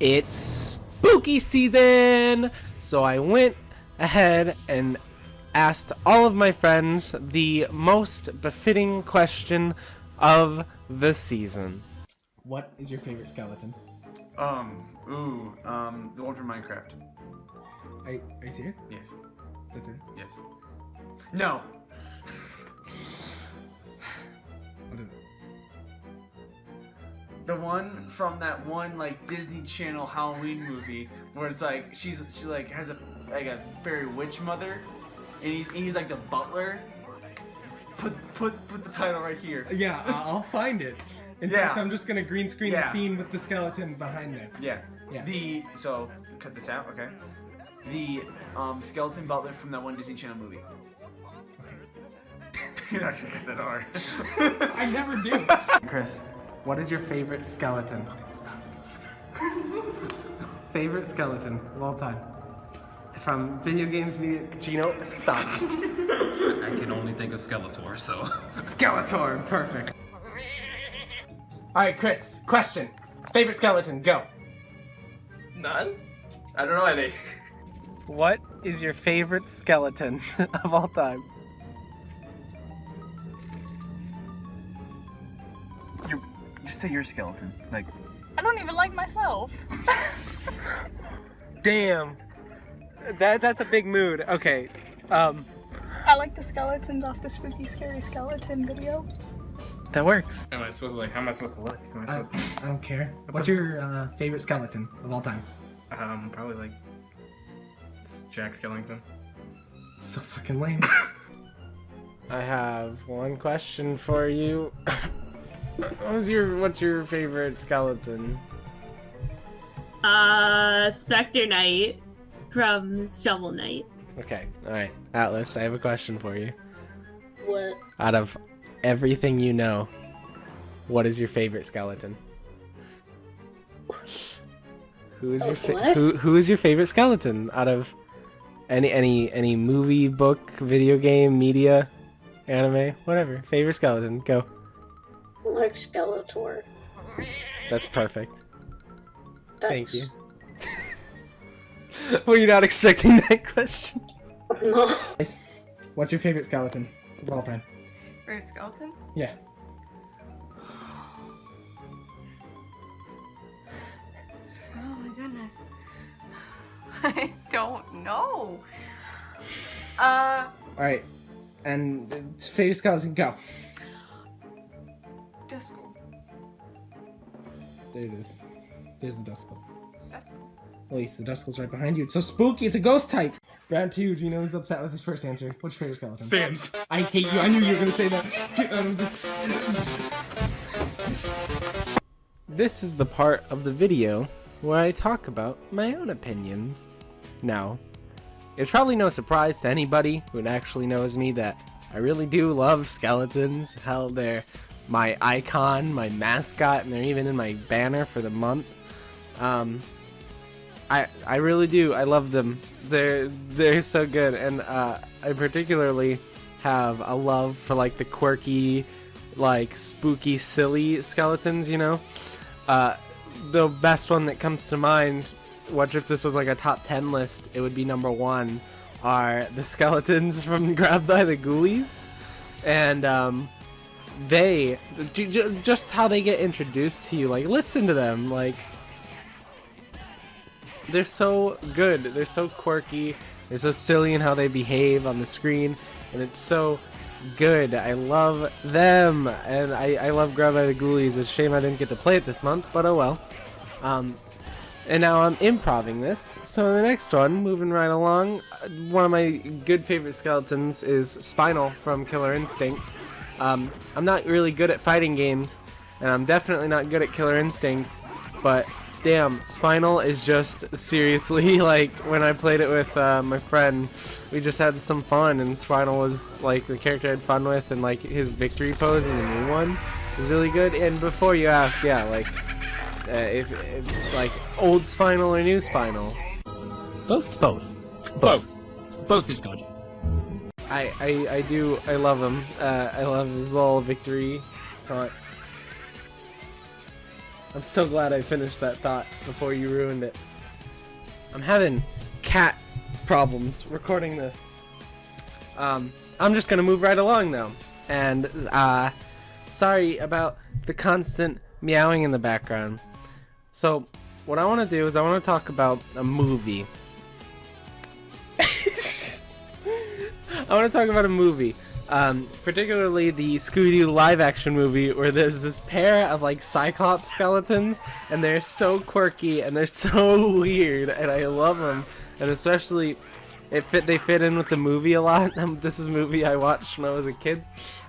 It's spooky season! So I went ahead and asked all of my friends the most befitting question of the season. What is your favorite skeleton? The one from Minecraft. Are you serious? Yes. That's it? Yes. No. What is it? The one from that one like Disney Channel Halloween movie where it's like she like has a fairy witch mother, and he's like the butler. Put the title right here. Yeah, I'll find it. In fact, I'm just gonna green screen the scene with the skeleton behind there. Yeah. So cut this out, okay? The skeleton butler from that one Disney Channel movie. You're not gonna get that R. I never do. Chris, what is your favorite skeleton? Favorite skeleton of all time? From video games, Gino, stop. I can only think of Skeletor, so. Skeletor, perfect. Alright, Chris, question. Favorite skeleton, go. None? I don't know any. What is your favorite skeleton of all time? Just say your skeleton. Like. I don't even like myself. Damn. That's a big mood. Okay. I like the skeletons off the spooky scary skeleton video. That works. How am I supposed to look? I don't care. What's your favorite skeleton of all time? Probably like Jack Skellington. So fucking lame. I have one question for you. What's your favorite skeleton? Spectre Knight from Shovel Knight. Okay, alright. Atlas, I have a question for you. What? Out of everything you know, what is your favorite skeleton? Who is who is your favorite skeleton out of any movie, book, video game, media, anime, whatever. Favorite skeleton, go. Like Skeletor. That's perfect. Thanks. Thank you. Were you not expecting that question? No. What's your favorite skeleton of all time? Favorite skeleton? Yeah. Oh my goodness. I don't know. Alright. And favorite skeleton, go. Disco. There it is. There's the Duskull. Disco. At least the Duskull's right behind you. It's so spooky. It's a ghost type. Round 2. Gino's upset with his first answer. What's your favorite skeleton? Sans. I hate you. I knew you were gonna say that. This is the part of the video where I talk about my own opinions. Now, it's probably no surprise to anybody who actually knows me that I really do love skeletons. Hell, they're my icon, my mascot, and they're even in my banner for the month. I really do. I love them. They're so good, and I particularly have a love for like the quirky, like spooky, silly skeletons. You know, the best one that comes to mind. What if this was like a top 10 list? It would be number 1. Are the skeletons from Grabbed by the Ghoulies, and they just how they get introduced to you. Like, listen to them. Like, they're so good. They're so quirky. They're so silly in how they behave on the screen, and it's so good. I love them, and I love Grabbed by the Ghoulies. It's a shame I didn't get to play it this month, but oh well. And now I'm improving this. So in the next one, moving right along, one of my good favorite skeletons is Spinal from Killer Instinct. I'm not really good at fighting games, and I'm definitely not good at Killer Instinct, but damn, Spinal is just seriously, like, when I played it with my friend, we just had some fun, and Spinal was like the character I had fun with, and like his victory pose in the new one is really good. And before you ask, yeah, like, if like old Spinal or new Spinal? Both is good. I love him. I love his little victory taunt. I'm so glad I finished that thought before you ruined it. I'm having cat problems recording this. I'm just gonna move right along though. And sorry about the constant meowing in the background. So what I want to do is I want to talk about a movie. I want to talk about a movie. Particularly the Scooby-Doo live-action movie where there's this pair of like Cyclops skeletons and they're so quirky and they're so weird and I love them, and especially they fit in with the movie a lot. This is a movie I watched when I was a kid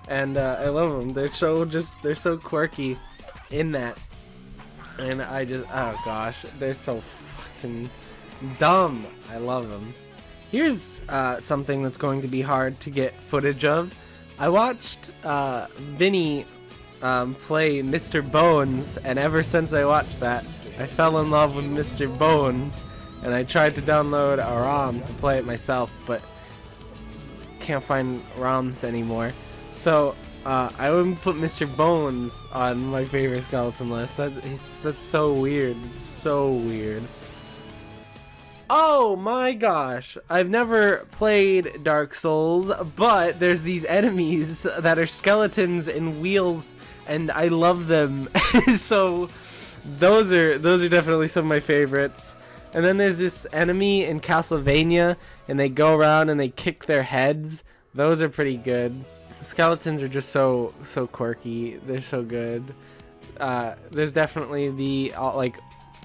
and I love them. They're so quirky in that, and oh gosh, they're so fucking dumb. I love them. Here's something that's going to be hard to get footage of. I watched Vinny play Mr. Bones, and ever since I watched that, I fell in love with Mr. Bones, and I tried to download a ROM to play it myself, but can't find ROMs anymore. So I wouldn't put Mr. Bones on my favorite skeleton list. That's so weird. It's so weird. Oh my gosh, I've never played Dark Souls, but there's these enemies that are skeletons and wheels, and I love them. So those are definitely some of my favorites. And then there's this enemy in Castlevania, and they go around and they kick their heads. Those are pretty good. The skeletons are just so quirky. They're so good. There's definitely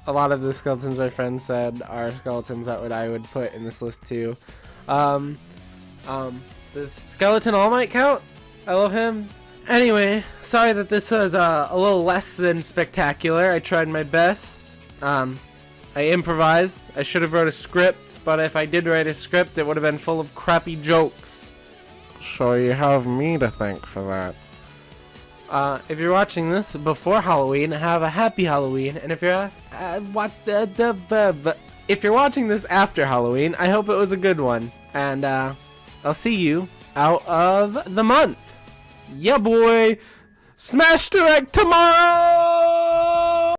a lot of the skeletons my friends said are skeletons that I would put in this list too. Does Skeleton All Might count? I love him. Anyway, sorry that this was a little less than spectacular. I tried my best. I improvised. I should have wrote a script, but if I did write a script, it would have been full of crappy jokes. So you have me to thank for that. If you're watching this before Halloween, have a happy Halloween. And if you're if you're watching this after Halloween, I hope it was a good one. And I'll see you out of the month. Yeah, boy. Smash Direct tomorrow.